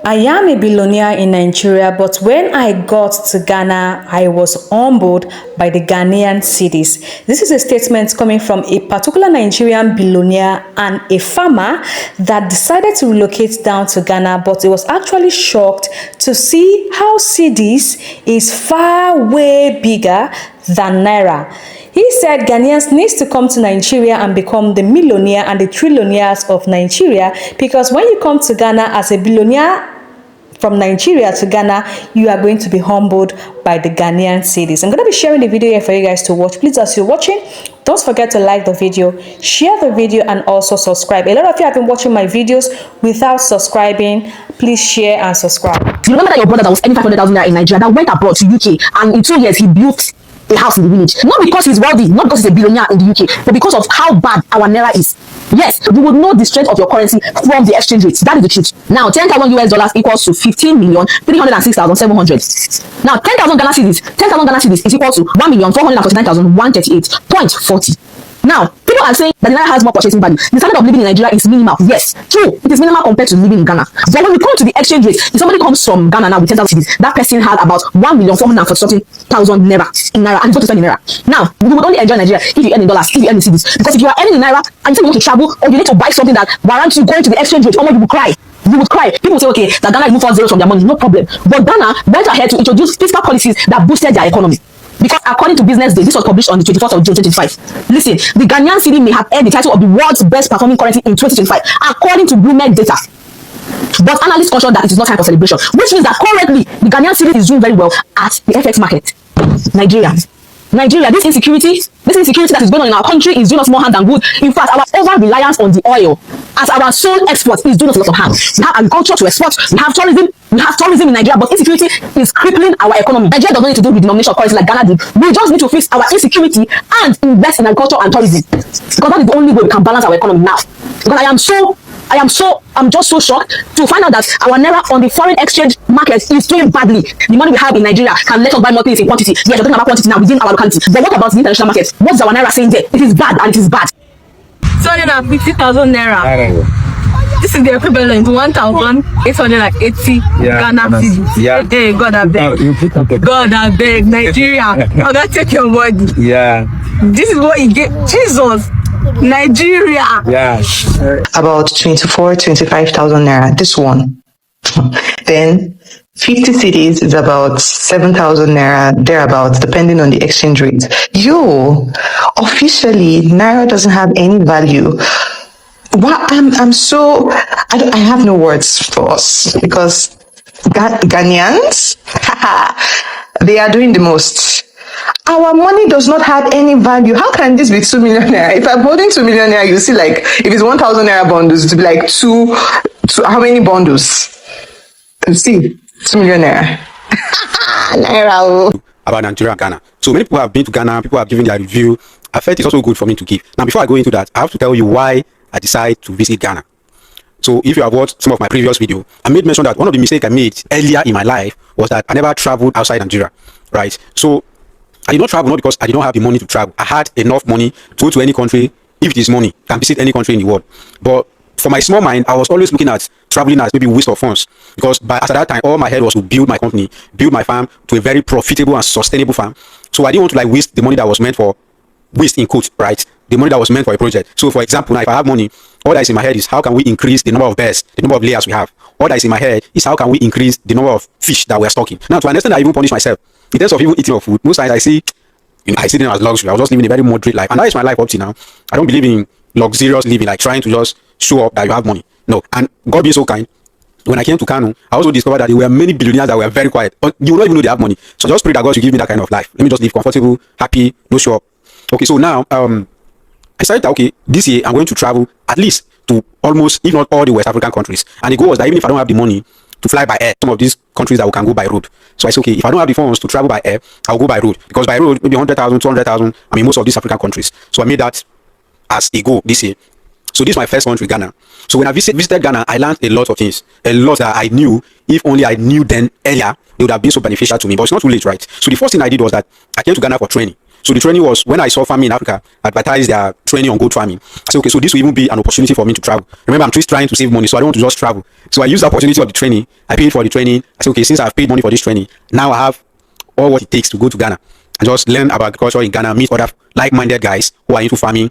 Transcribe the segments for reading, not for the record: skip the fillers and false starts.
I am a billionaire in Nigeria, but when I got to Ghana, I was humbled by the Ghanaian Cedis. This is a statement coming from a particular Nigerian billionaire and a farmer that decided to relocate down to Ghana, but he was actually shocked to see how Cedis is far way bigger than Naira. He said Ghanaians need to come to Nigeria and become the millionaire and the trillionaires of Nigeria, because when you come to Ghana as a billionaire from Nigeria to Ghana, you are going to be humbled by the Ghanaian Cedis. I'm going to be sharing the video here for you guys to watch. Please, as you're watching, don't forget to like the video, share the video, and also subscribe. A lot of you have been watching my videos without subscribing. Please share and subscribe. You remember that your brother that was earning 500,000 naira in Nigeria that went abroad to UK, and in 2 years he built a house in the village? Not because he's wealthy, not because he's a billionaire in the UK, but because of how bad our Naira is. Yes, you would know the strength of your currency from the exchange rate. That is the truth. Now, 10,000 US dollars equals to 15,306,700. Now, 10,000 Ghana cedis, is equal to 1,449,138.40. Now, people are saying that the Naira has more purchasing value. The standard of living in Nigeria is minimal. Yes, true. It is minimal compared to living in Ghana. But when we come to the exchange rate, if somebody comes from Ghana now with 10,000 cedis, that person had about 1,440,000 Naira in Naira, and it's going to spend in Naira. Now, we would only enjoy Nigeria if you earn in dollars, if you earn in cedis. Because if you are earning in Naira and you say you want to travel, or you need to buy something that warrants you going to the exchange rate, you will cry. You would cry. People will say, okay, that Ghana removed 4 zeros from their money, no problem. But Ghana went ahead to introduce fiscal policies that boosted their economy. Because according to Business Day, this was published on the 24th of June 2025. Listen, the Ghanaian cedi may have earned the title of the world's best performing currency in 2025, according to Bloomberg data. But analysts caution that it is not time for celebration, which means that currently the Ghanaian cedi is doing very well at the FX market. Nigeria, this insecurity that is going on in our country is doing us more harm than good. In fact, our over-reliance on the oil as our sole export is doing us a lot of harm. We have agriculture to export, we have tourism in Nigeria, but insecurity is crippling our economy. Nigeria does not need to do with denomination of currency like Ghana did. We just need to fix our insecurity and invest in agriculture and tourism, because that is the only way we can balance our economy now. Because I'm just so shocked to find out that our Naira on the foreign exchange market is doing badly. The money we have in Nigeria can let us buy more things in quantity. Yes, we're talking about quantity now within our locality. But what about the international market? What is our Naira saying there? It is bad, and it is bad. 250,000 Naira. This is the equivalent to 1,880 Ghana cedis. Yeah. Hey, God I beg. God I beg. Nigeria. I'm gonna take your money. Yeah. This is what you get. Jesus. Nigeria. Yeah. About 25,000 naira. This one. Then 50 cedis is about 7,000 naira, thereabouts, depending on the exchange rate. Officially, Naira doesn't have any value. I have no words for us, because Ghanaians, they are doing the most. Our money does not have any value. How can this be 2 million naira? If I'm holding 2 million naira, you see, like, if it's 1,000 naira bundles, it will be like two, how many bundles? You see, 2 million naira. Naira. About Nigeria and Ghana. So many people have been to Ghana, people have given their review. I felt it's also good for me to give. Now, before I go into that, I have to tell you why I decided to visit Ghana. So if you have watched some of my previous videos, I made mention that one of the mistakes I made earlier in my life was that I never traveled outside Nigeria, right? So I did not travel not because I did not have the money to travel. I had enough money to go to any country, if it is money, can visit any country in the world. But for my small mind, I was always looking at traveling as maybe waste of funds, because as at that time, all my head was to build my company, build my farm to a very profitable and sustainable farm. So I didn't want to waste the money that was meant for waste, in quotes, right? The money that was meant for a project. So for example, now if I have money, all that is in my head is how can we increase the number of birds, the number of layers we have. All that is in my head is how can we increase the number of fish that we are stocking. Now, to understand, I even punish myself in terms of even eating of food. Most times I see them as luxury. I was just living a very moderate life, and that is my life up to now. I don't believe in luxurious living, like trying to just show up that you have money. No. And God being so kind, when I came to Kano, I also discovered that there were many billionaires that were very quiet, but you will not even know they have money. So just pray that God should give me that kind of life. Let me just live comfortable, happy, no show up. Okay, so now I decided that, okay, this year I'm going to travel at least to almost, if not all, the West African countries. And the goal was that even if I don't have the money to fly by air, some of these countries that we can go by road. So I said, okay, if I don't have the funds to travel by air, I'll go by road, because by road maybe 100,000, 200,000. I mean, most of these African countries. So I made that as a goal this year. So this is my first country, Ghana. So when I visited Ghana, I learned a lot of things, a lot that I knew. If only I knew then earlier, it would have been so beneficial to me. But it's not too late, right? So the first thing I did was that I came to Ghana for training. So the training was, when I saw farming in Africa advertise their training on goat farming, I said, okay, so this will even be an opportunity for me to travel. Remember, I'm just trying to save money, so I don't want to just travel. So I used the opportunity of the training. I paid for the training. I said, okay, since I've paid money for this training, now I have all what it takes to go to Ghana and just learn about agriculture in Ghana, meet other like-minded guys who are into farming,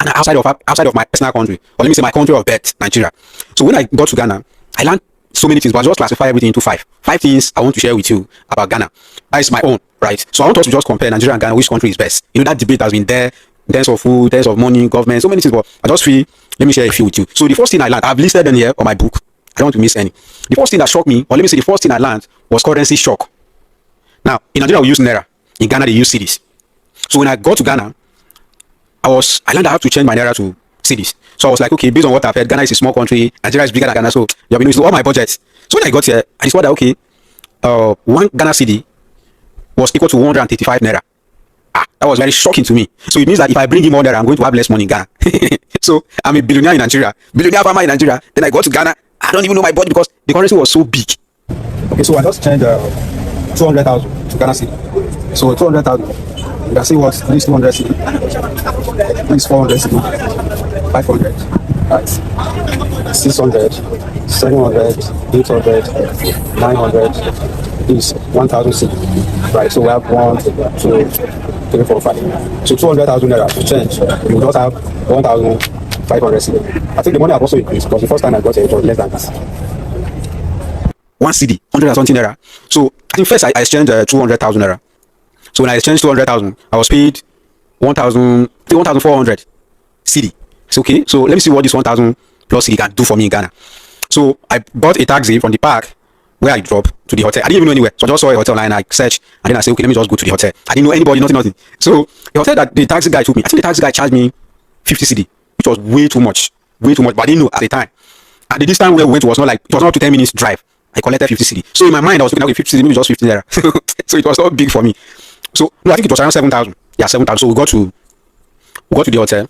and outside of my personal country, or let me say my country of birth, Nigeria. So when I got to Ghana, I learned so many things, but I just classify everything into five things I want to share with you about Ghana. That is my own, right? So I want us to just compare Nigeria and Ghana, which country is best. You know, that debate has been there in terms of food, in terms of money, government, so many things, but I just feel, let me share a few with you. So the first thing I learned, I've listed them here on my book. I don't want to miss any. The first thing that shocked me, or let me say the first thing I learned, was currency shock. Now, in Nigeria, we use Naira. In Ghana, they use Cedis. So when I got to Ghana, I learned I have to change my Naira to Cedis. So I was like, okay, based on what I've heard, Ghana is a small country, Nigeria is bigger than Ghana, so you have been using all my budgets. So when I got here, I saw that, okay, one Ghana cedi was equal to 135 Naira. That was very shocking to me. So it means that if I bring in more Naira, I'm going to have less money in Ghana. So I'm a billionaire in Nigeria, billionaire farmer in Nigeria. Then I got to Ghana, I don't even know my budget because the currency was so big. Okay, so I just changed 200,000 to Ghana cedi. So 200,000. You can see what this 200 cedi, this 400 cedi, 500, right? 600, 700, 800, 900 is 1,000 cedi, right? So we have 1, 2, 3, 4, 5. So 200,000 Naira to change. You will just have 1,500 cedi. I think the money has also increased because the first time I got here it was less than this. 1 cedi, 100 and something Naira. So I think first I exchanged 200,000 Naira. So when I exchanged 200,000, I was paid 1,400 cedi. It's okay. So let me see what this 1,000 plus cedi can do for me in Ghana. So I bought a taxi from the park where I dropped to the hotel. I didn't even know anywhere. So I just saw a hotel online. I searched and then I said, okay, let me just go to the hotel. I didn't know anybody, nothing. So the hotel that the taxi guy took me, I think the taxi guy charged me 50 cedi, which was way too much, but I didn't know at the time. And the distance where we went was not to 10 minutes drive. I collected 50 cedi. So in my mind, I was looking at 50 cedi, maybe just 50 Naira. So it was not big for me. So no, I think it was around 7,000. Yeah, 7,000. So we got to the hotel.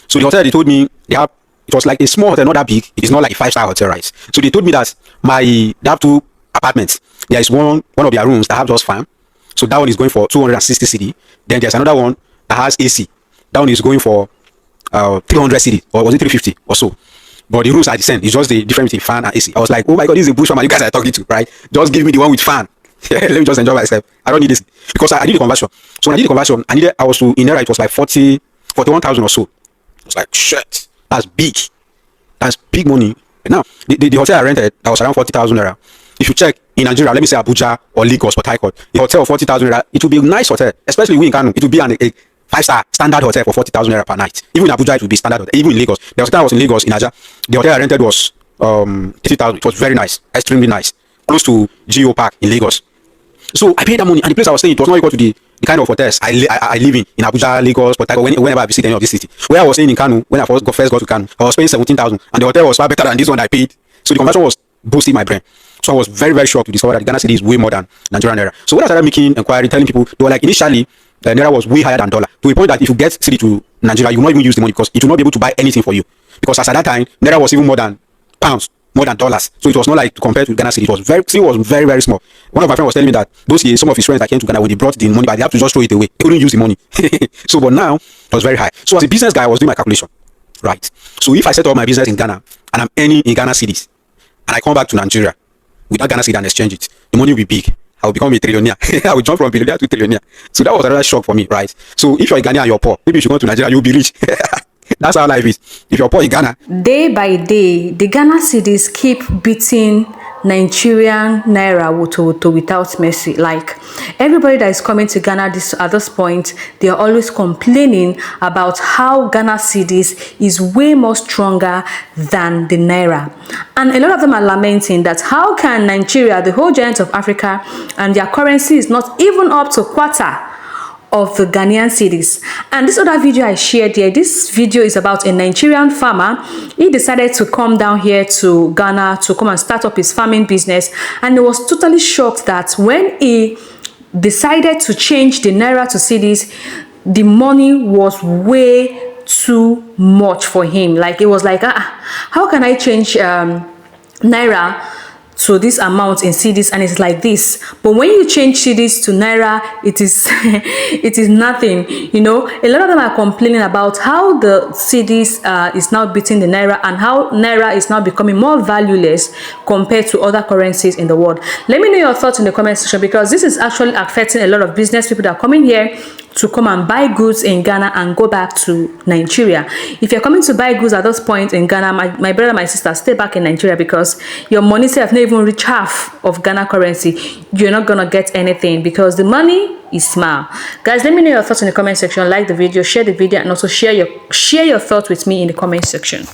So the hotel, they told me it was like a small hotel, not that big. It is not like a 5-star hotel, right? So they told me that they have 2 apartments. There is one of their rooms that have just fan. So that one is going for 260 cedi. Then there's another one that has AC. That one is going for 300 cedi, or was it 350 or so? But the rooms are the same. It's just the difference between fan and AC. I was like, oh my god, this is a bush farmer you guys are talking to, right? Just give me the one with fan. Let me just enjoy myself. I don't need this because I did the conversion. So when I did the conversion, I was to in Naira, it was like 41,000 or so. I was like, shit, that's big. That's big money. But now the hotel I rented, that was around 40,000 Naira. If you check in Nigeria, let me say Abuja or Lagos or Port Harcourt, a hotel of 40,000 Naira, it will be a nice hotel, especially we in Kano. It will be a 5-star standard hotel for 40,000 Naira per night. Even in Abuja, it will be standard hotel. Even in Lagos, the hotel I was in Lagos in Nigeria, the hotel I rented was 80,000. It was very nice, extremely nice, close to Geo Park in Lagos. So I paid that money, and the place I was staying, it was not equal to the kind of hotels I live in Abuja, Lagos, Port Harcourt, whenever I visit any of this city. Where I was staying in Kano, when I first got to Kano, I was paying 17,000, and the hotel was far better than this one I paid. So the conversion was boosting my brain. So I was very, very shocked to discover that Ghana cedi is way more than Nigerian Naira. So when I started making inquiry, telling people, they were like, initially, Naira was way higher than dollar, to a point that if you get cedi to Nigeria, you will not even use the money because it will not be able to buy anything for you. Because as at that time, Naira was even more than pounds, more than dollars. So it was not like compared to Ghana cedi. It was very, very small. One of my friends was telling me that some of his friends that came to Ghana, when they brought the money back, they have to just throw it away. They couldn't use the money. So but now it was very high. So as a business guy, I was doing my calculation. Right. So if I set up my business in Ghana and I'm earning in Ghana cedis and I come back to Nigeria without Ghana cedi and exchange it, the money will be big. I will become a trillionaire. I will jump from billionaire to trillionaire. So that was another shock for me, right? So if you're a Ghanaian and you're poor, maybe you should go to Nigeria, you'll be rich. That's how life is. If you're poor in Ghana. Day by day, the Ghana cedis keep beating Nigerian Naira without mercy. Like, everybody that is coming to Ghana at this point, they are always complaining about how Ghana cedis is way more stronger than the Naira. And a lot of them are lamenting that how can Nigeria, the whole giant of Africa, and their currency is not even up to quarter of the Ghanaian cedis. And this other video I shared here, this video is about a Nigerian farmer. He decided to come down here to Ghana to come and start up his farming business, and he was totally shocked that when he decided to change the Naira to cedis, the money was way too much for him. Like, it was like, how can I change Naira to this amount in cedis, and it's like this. But when you change cedis to naira, it is it is nothing. You know, a lot of them are complaining about how the cedis is now beating the naira, and how naira is now becoming more valueless compared to other currencies in the world. Let me know your thoughts in the comment section, because this is actually affecting a lot of business people that are coming here to come and buy goods in Ghana and go back to Nigeria. If you're coming to buy goods at this point in Ghana, my brother, my sister, stay back in Nigeria, because your money self not even reach half of Ghana currency. You're not gonna get anything because the money is small. Guys, let me know your thoughts in the comment section. Like the video, share the video, and also share your thoughts with me in the comment section.